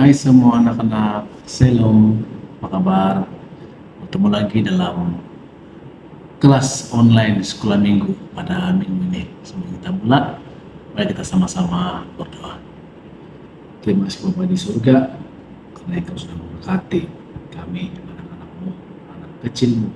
Hai semua anak-anak, Shalom, apa kabar? Bertemu lagi dalam kelas online sekolah minggu pada minggu ini. Sebelum kita mulai, mari kita sama-sama berdoa. Terima kasih Bapa di surga, karena Engkau sudah memberkati kami, anak-anakmu, anak kecilmu.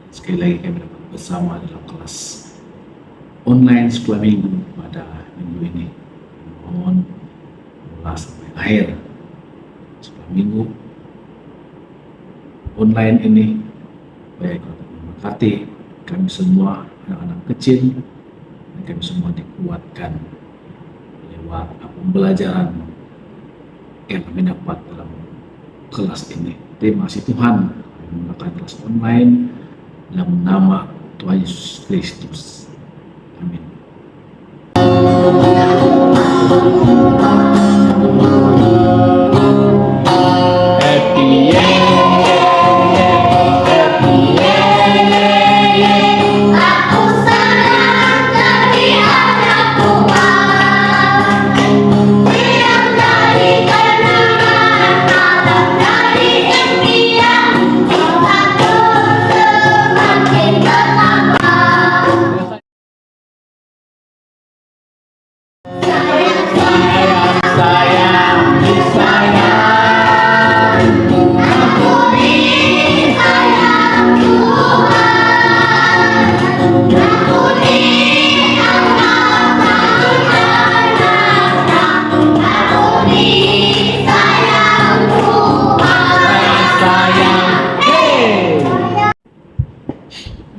Sekali lagi kami dapat bersama dalam kelas online sekolah minggu pada minggu ini. Mohon mulai sampai akhir sekolah minggu online ini baik untuk memberkati kami semua anak-anak kecil dan kami semua dikuatkan lewat pembelajaran yang kami dapat dalam kelas ini. Terima kasih Tuhan kami menggunakan kelas online dalam nama Tuhan Yesus Kristus. Amin.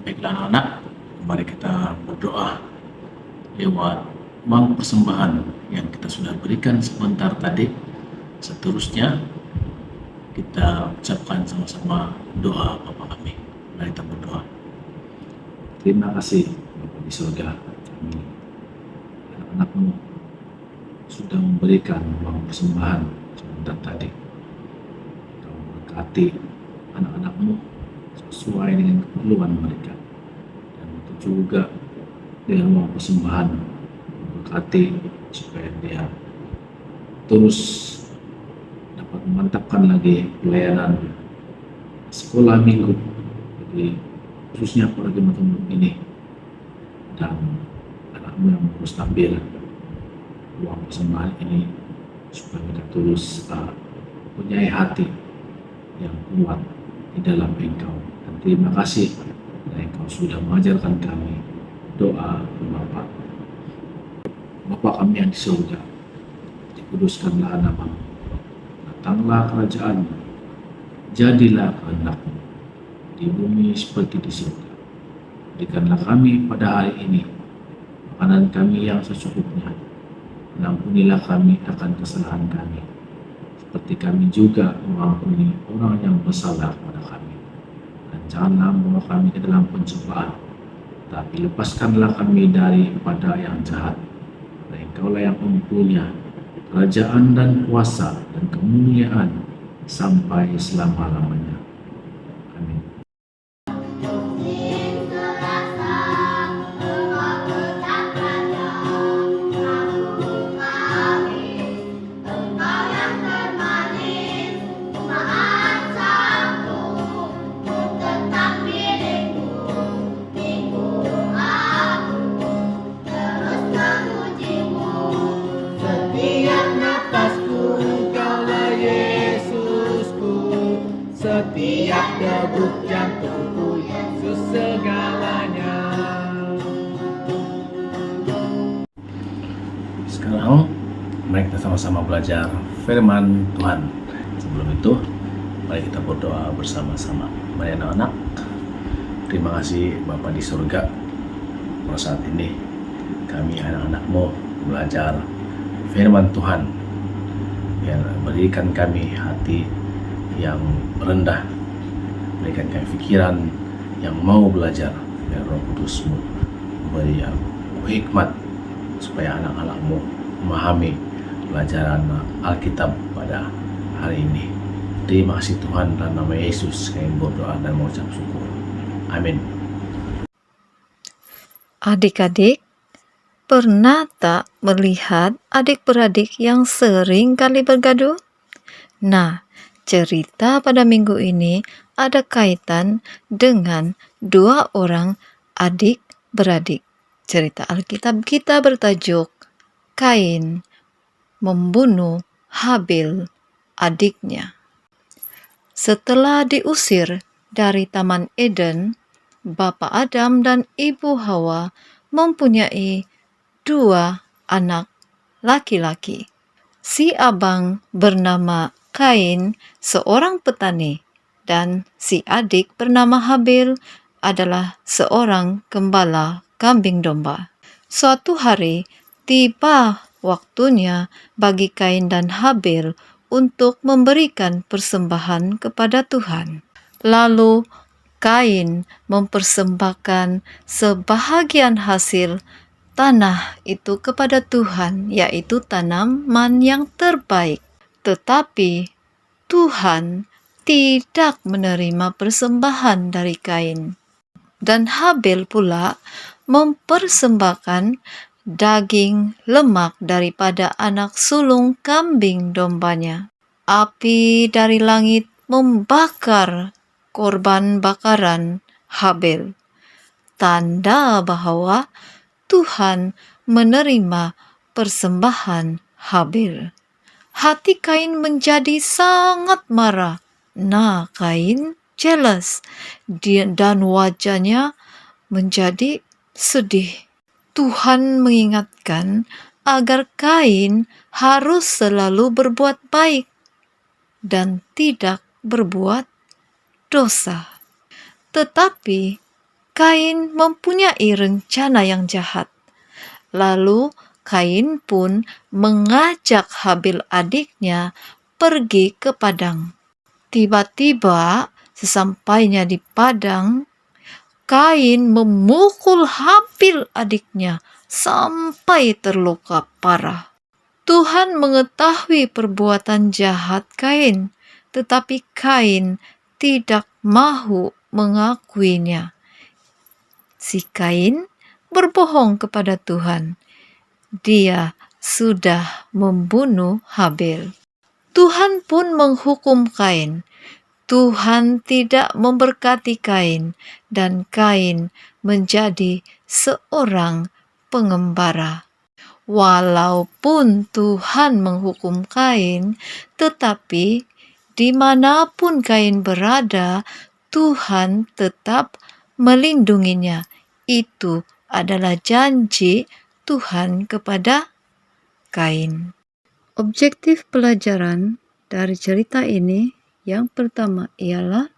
Baiklah anak-anak, mari kita berdoa lewat uang persembahan yang kita sudah berikan sebentar tadi. Seterusnya kita ucapkan sama-sama doa Bapa kami. Mari kita berdoa. Terima kasih Bapa di surga, kami anak-anakmu sudah memberikan uang persembahan sebentar tadi. Kau berkati anak-anakmu sesuai dengan keperluan mereka, dan itu juga dengan uang persembahan berkati supaya dia terus dapat memantapkan lagi pelayanan sekolah minggu bagi khususnya pada teman-teman ini, dan anakmu yang harus ambil uang persembahan ini supaya mereka terus punya hati yang kuat di dalam Engkau. Dan terima kasih karena Engkau sudah mengajarkan kami doa Bapa kami yang di surga, dikuduskanlah namamu, datanglah kerajaanmu, jadilah kehendak-mu di bumi seperti di surga. Berikanlah kami pada hari ini makanan kami yang secukupnya, ampunilah kami akan kesalahan kami, seperti kami juga mengampuni orang yang bersalah kepada kami. Dan janganlah membawa kami ke dalam pencobaan, tapi lepaskanlah kami daripada yang jahat. Dan Engkaulah yang mempunyai kerajaan dan kuasa dan kemuliaan sampai selama-lamanya. Amin. Setiap degup jantungku, Yesus segalanya. Sekarang mari kita sama-sama belajar firman Tuhan. Sebelum itu, mari kita berdoa bersama-sama. Mari anak-anak, terima kasih Bapa di surga. Pada saat ini kami anak-anakmu belajar firman Tuhan yang berikan kami hati yang rendah, berikan kami pikiran yang mau belajar, biar Roh Kudus-Mu memberi hikmat supaya anak-anakmu memahami pelajaran Alkitab pada hari ini. Terima kasih Tuhan, dalam nama Yesus kami berdoa dan mengucap syukur. Amin. Adik-adik, pernah tak melihat adik-beradik yang sering kali bergaduh? Nah, cerita pada minggu ini ada kaitan dengan dua orang adik-beradik. Cerita Alkitab kita bertajuk Kain membunuh Habil adiknya. Setelah diusir dari Taman Eden, Bapak Adam dan Ibu Hawa mempunyai dua anak laki-laki. Si abang bernama Kain, seorang petani, dan si adik bernama Habil adalah seorang gembala kambing domba. Suatu hari, tiba waktunya bagi Kain dan Habil untuk memberikan persembahan kepada Tuhan. Lalu Kain mempersembahkan sebahagian hasil tanah itu kepada Tuhan, yaitu tanaman yang terbaik. Tetapi Tuhan tidak menerima persembahan dari Kain. Dan Habil pula mempersembahkan daging lemak daripada anak sulung kambing dombanya. Api dari langit membakar korban bakaran Habil, tanda bahwa Tuhan menerima persembahan Habil. Hati Kain menjadi sangat marah. Nah, Kain jealous dan wajahnya menjadi sedih. Tuhan mengingatkan agar Kain harus selalu berbuat baik dan tidak berbuat dosa. Tetapi Kain mempunyai rencana yang jahat. Lalu Kain pun mengajak Habil adiknya pergi ke padang. Tiba-tiba sesampainya di padang, Kain memukul Habil adiknya sampai terluka parah. Tuhan mengetahui perbuatan jahat Kain, tetapi Kain tidak mahu mengakuinya. Si Kain berbohong kepada Tuhan. Dia sudah membunuh Habil. Tuhan pun menghukum Kain. Tuhan tidak memberkati Kain, dan Kain menjadi seorang pengembara. Walaupun Tuhan menghukum Kain, tetapi dimanapun Kain berada, Tuhan tetap melindunginya. Itu adalah janji Tuhan kepada Kain. Objektif pelajaran dari cerita ini yang pertama ialah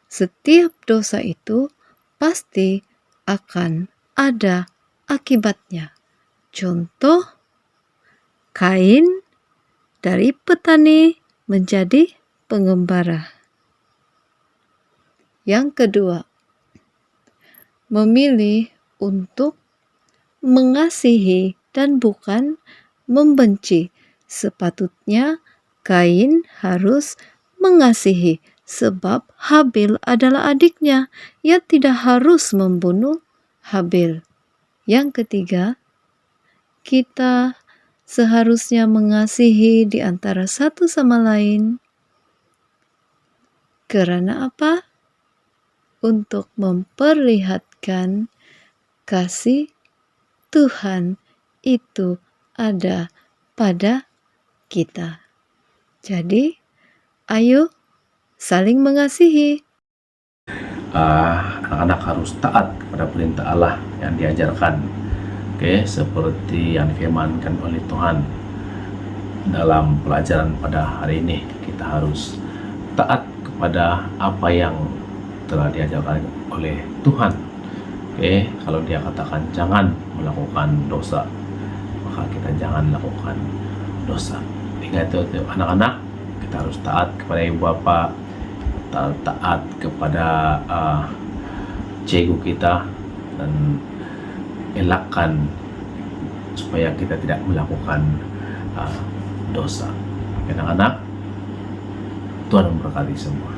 setiap dosa itu pasti akan ada akibatnya. Contoh, Kain dari petani menjadi pengembara. Yang kedua, memilih untuk mengasihi dan bukan membenci. Sepatutnya Kain harus mengasihi sebab Habil adalah adiknya. Ia tidak harus membunuh Habil. Yang ketiga, kita seharusnya mengasihi di antara satu sama lain. Karena apa? Untuk memperlihatkan kasih Tuhan itu ada pada kita. Jadi, ayo saling mengasihi. Anak-anak harus taat kepada perintah Allah yang diajarkan. Seperti yang difirmankan oleh Tuhan dalam pelajaran pada hari ini. Kita harus taat kepada apa yang telah diajarkan oleh Tuhan. Kalau dia katakan jangan melakukan dosa, maka kita jangan lakukan dosa. Ingat itu anak-anak, kita harus taat kepada ibu bapa, taat kepada cikgu kita, dan elakkan supaya kita tidak melakukan dosa. Anak-anak, Tuhan memberkati semua.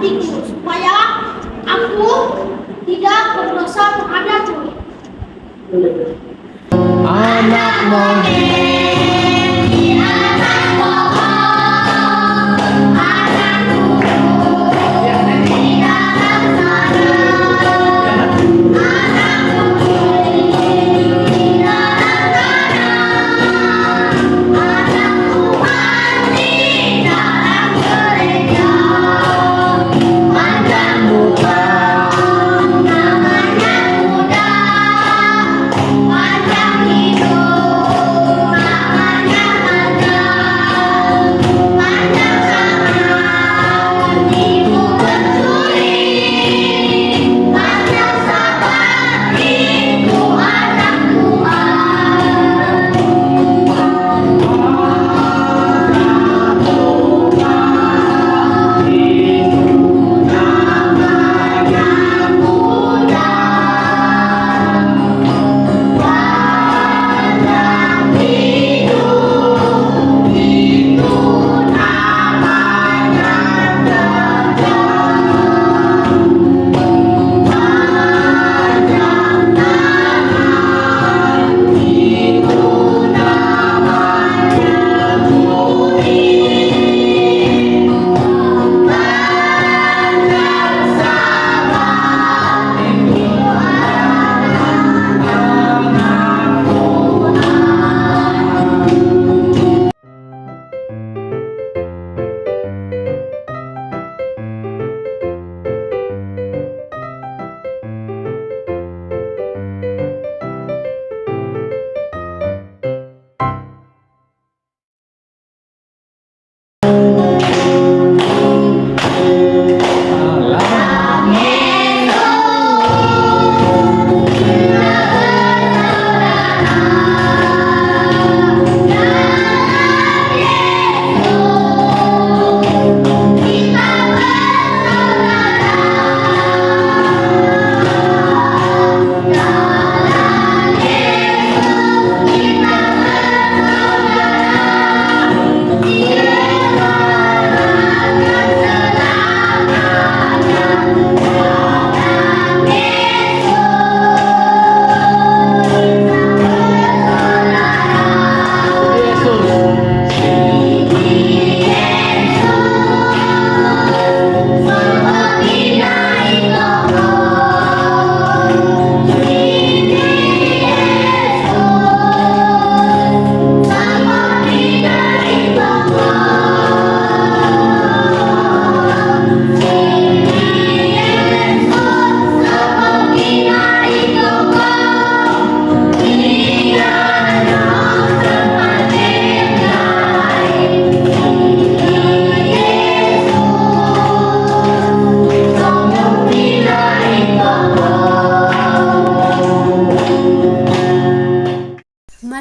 hatiku supaya aku tidak berdosa menghadapmu. Anak monyet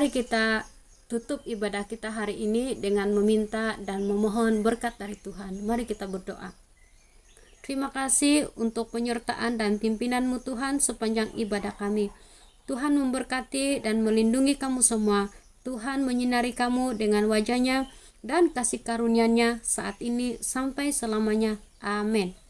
Mari kita tutup ibadah kita hari ini dengan meminta dan memohon berkat dari Tuhan. Mari kita berdoa. Terima kasih untuk penyertaan dan pimpinanmu Tuhan sepanjang ibadah kami. Tuhan memberkati dan melindungi kamu semua. Tuhan menyinari kamu dengan wajahnya dan kasih karunia-Nya saat ini sampai selamanya. Amin.